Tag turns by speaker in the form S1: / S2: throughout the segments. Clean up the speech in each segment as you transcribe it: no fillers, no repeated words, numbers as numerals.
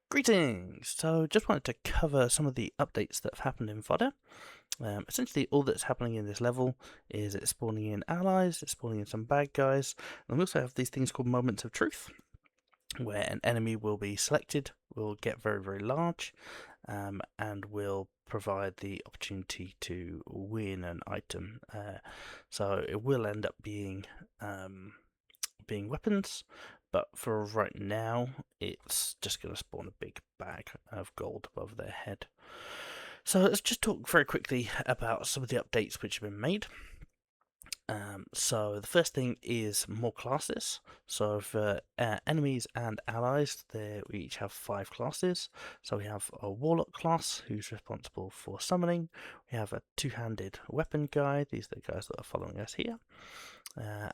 S1: Greetings! So just wanted to cover some of the updates that have happened in fodder. Essentially all that's happening in this level is it's spawning in allies, it's spawning in some bad guys, and we also have these things called moments of truth, where an enemy will be selected, will get very, very large, and will provide the opportunity to win an item. So it will end up being weapons, but for right now, it's just going to spawn a big bag of gold above their head. So let's just talk very quickly about some of the updates which have been made. So the first thing is more classes. So for enemies and allies, we each have 5 classes. So we have a warlock class who's responsible for summoning. We have a two-handed weapon guy. These are the guys that are following us here.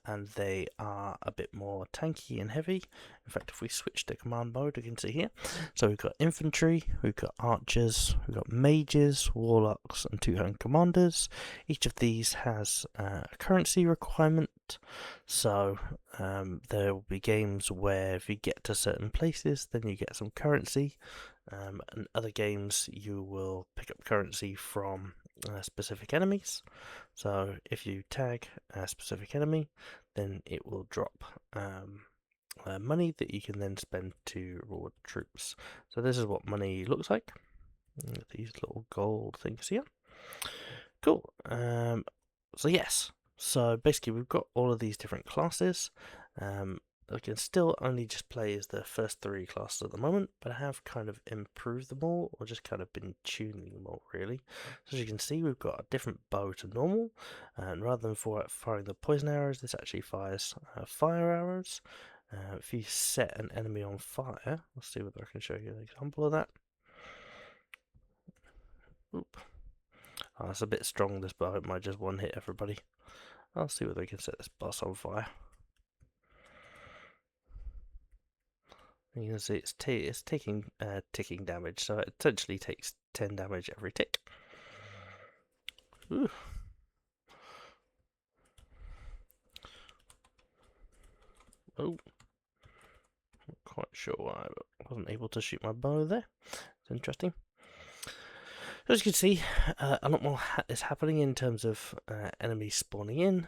S1: And they are a bit more tanky and heavy. In fact, if we switch to command mode, you can see here. So we've got infantry, we've got archers, we've got mages, warlocks, and two-hand commanders. Each of these has a currency requirement. So there will be games where if you get to certain places, then you get some currency. And other games, you will pick up currency from specific enemies. So if you tag a specific enemy, then it will drop money that you can then spend to reward troops. So this is what money looks like. These little gold things here. Cool. So yes. So basically we've got all of these different classes. I can still only just play as the first 3 classes at the moment, but I have kind of improved them all, or just kind of been tuning them all, really. So as you can see, we've got a different bow to normal, and rather than firing the poison arrows, this actually fires fire arrows. If you set an enemy on fire, let's see whether I can show you an example of that. Oop. Oh, that's a bit strong, this bow. It might just one-hit everybody. I'll see whether we can set this boss on fire. You can see it's taking ticking damage, so it essentially takes 10 damage every tick. Ooh. Oh, not quite sure why I wasn't able to shoot my bow there. It's interesting. As you can see, a lot more is happening in terms of enemies spawning in,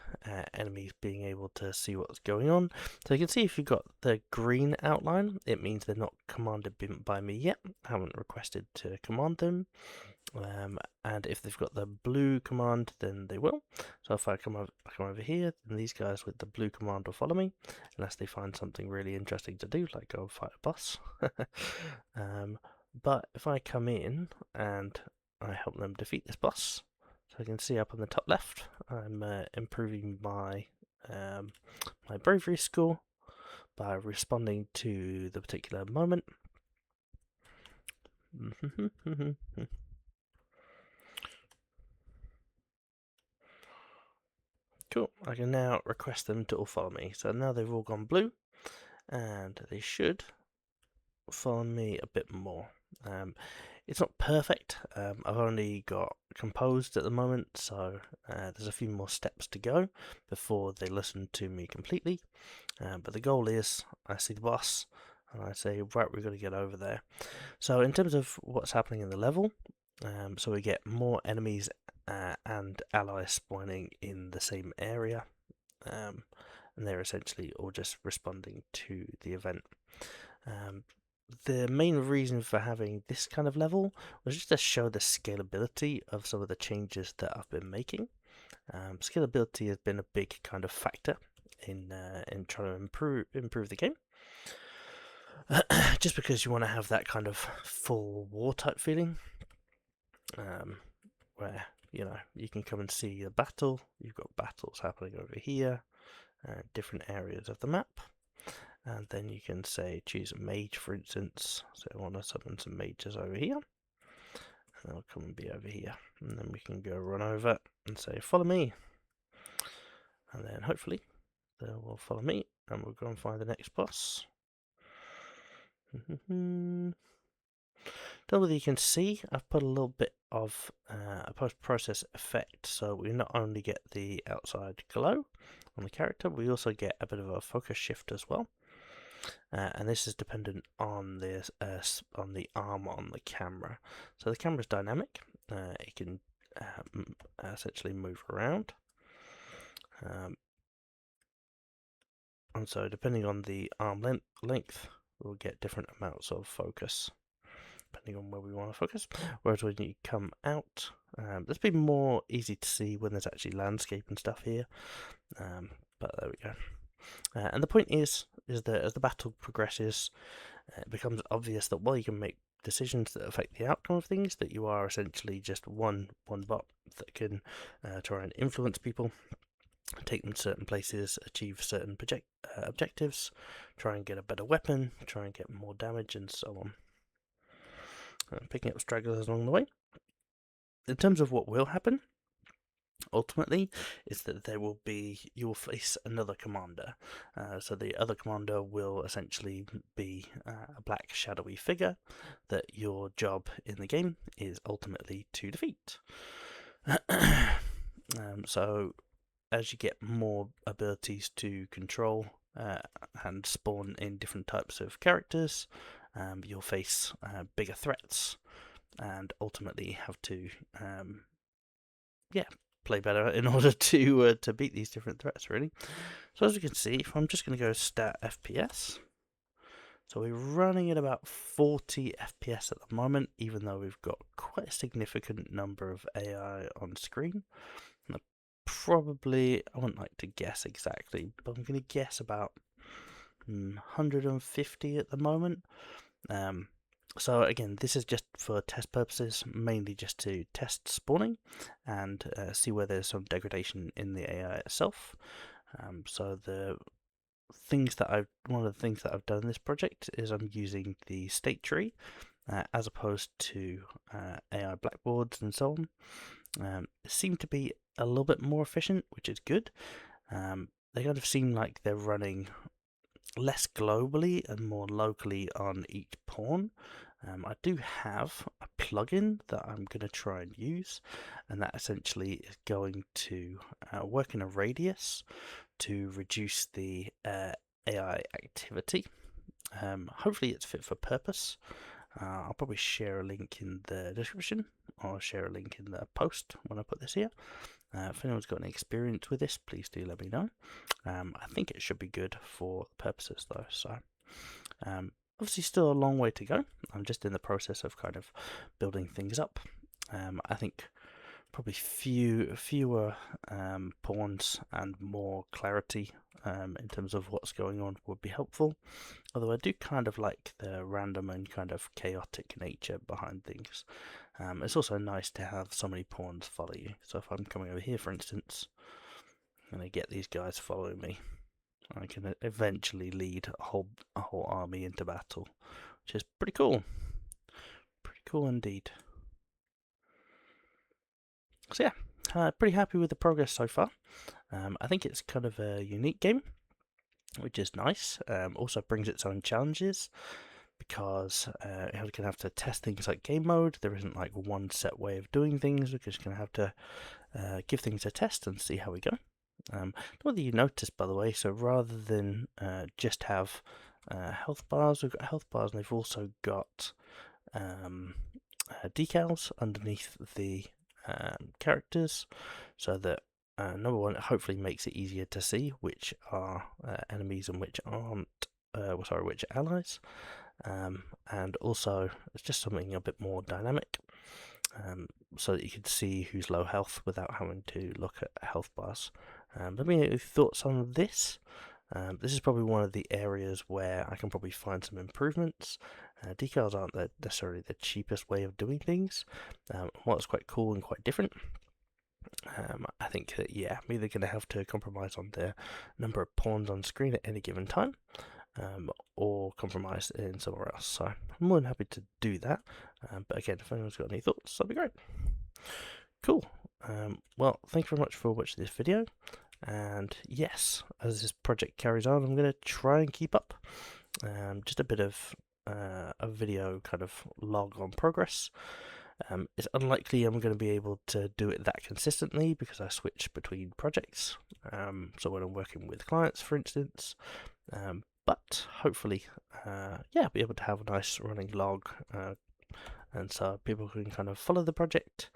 S1: enemies being able to see what's going on. So you can see if you've got the green outline, it means they're not commanded by me yet. I haven't requested to command them. And if they've got the blue command, then they will. So if I come over here, then these guys with the blue command will follow me, unless they find something really interesting to do, like go and fight a boss. But if I come in and I help them defeat this boss, so you can see up on the top left, I'm improving my my bravery score by responding to the particular moment. Cool, I can now request them to all follow me. So now they've all gone blue, and they should follow me a bit more. It's not perfect. I've only got composed at the moment, so there's a few more steps to go before they listen to me completely. But the goal is, I see the boss, and I say, right, we've got to get over there. So in terms of what's happening in the level, so we get more enemies and allies spawning in the same area, and they're essentially all just responding to the event. The main reason for having this kind of level was just to show the scalability of some of the changes that I've been making. Scalability has been a big kind of factor in trying to improve the game. Just because you want to have that kind of full war type feeling, where you can come and see a battle. You've got battles happening over here, different areas of the map. And then you can say choose a mage, for instance. So I want to summon some mages over here, and they'll come and be over here. And then we can go run over and say follow me, and then hopefully they will follow me, and we'll go and find the next boss. Don't know whether you can see, I've put a little bit of a post-process effect, so we not only get the outside glow on the character, we also get a bit of a focus shift as well. and this is dependent on on the arm on the camera. So the camera is dynamic; it can essentially move around, um, and so depending on the arm length, we'll get different amounts of focus, depending on where we want to focus. Whereas when you come out, this will be more easy to see when there's actually landscape and stuff here. But there we go. And the point is that as the battle progresses, it becomes obvious that while you can make decisions that affect the outcome of things, that you are essentially just one bot that can try and influence people, take them to certain places, achieve certain objectives, try and get a better weapon, try and get more damage, and so on. Picking up stragglers along the way. In terms of what will happen, ultimately, is that you will face another commander. So the other commander will essentially be a black shadowy figure that your job in the game is ultimately to defeat. So as you get more abilities to control and spawn in different types of characters, you'll face bigger threats and ultimately have to play better in order to beat these different threats, really. So as you can see, if I'm just going to go stat FPS, so we're running at about 40 FPS at the moment, even though we've got quite a significant number of AI on screen. Probably, I wouldn't like to guess exactly, but I'm going to guess about 150 at the moment. So again, this is just for test purposes, mainly just to test spawning and see where there's some degradation in the AI itself. So one of the things that I've done in this project is I'm using the state tree as opposed to AI blackboards and so on. Seem to be a little bit more efficient, which is good. They kind of seem like they're running less globally and more locally on each pawn. I do have a plugin that I'm going to try and use, and that essentially is going to work in a radius to reduce the AI activity. Hopefully it's fit for purpose. I'll probably share a link in the description, or share a link in the post when I put this here. If anyone's got any experience with this, please do let me know. I think it should be good for purposes though, so obviously still a long way to go. I'm just in the process of kind of building things up. I think probably fewer pawns and more clarity in terms of what's going on would be helpful. Although I do kind of like the random and kind of chaotic nature behind things. It's also nice to have so many pawns follow you. So if I'm coming over here, for instance, and I get these guys following me, I can eventually lead a whole army into battle, which is pretty cool. Pretty cool indeed. So yeah, pretty happy with the progress so far. I think it's kind of a unique game, which is nice. Also brings its own challenges because you're going to have to test things like game mode. There isn't like one set way of doing things. We're just going to have to give things a test and see how we go. Whether you noticed, by the way, so rather than just have health bars, we've got health bars, and they've also got decals underneath the characters, so that number one, it hopefully makes it easier to see which are enemies and which aren't. Which are allies, and also it's just something a bit more dynamic, so that you can see who's low health without having to look at health bars. Let me know your thoughts on this. This is probably one of the areas where I can probably find some improvements. Decals aren't necessarily the cheapest way of doing things. What's quite cool and quite different. I think that, yeah, I'm either going to have to compromise on the number of pawns on screen at any given time, or compromise in somewhere else. So I'm more than happy to do that. But again, if anyone's got any thoughts, that'd be great. Cool. Well, thank you very much for watching this video. And yes, as this project carries on, I'm going to try and keep up. Just a bit of a video kind of log on progress. It's unlikely I'm going to be able to do it that consistently because I switch between projects. So when I'm working with clients, for instance, but hopefully, yeah, be able to have a nice running log, and so people can kind of follow the project.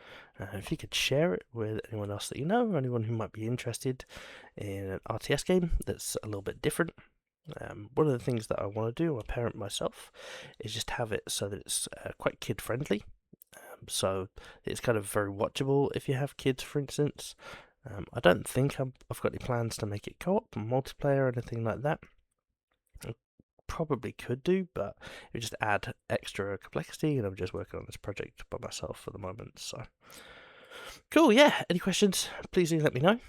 S1: If you could share it with anyone else that you know, or anyone who might be interested in an RTS game that's a little bit different. One of the things that I want to do, I'm a parent myself, is just have it so that it's quite kid friendly. So it's kind of very watchable if you have kids, for instance. I don't think I've got any plans to make it co-op, multiplayer, or anything like that. I probably could do, but it would just add extra complexity, and I'm just working on this project by myself for the moment. So cool, yeah. Any questions? Please do let me know.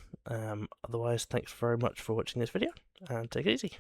S1: Otherwise, thanks very much for watching this video, and take it easy.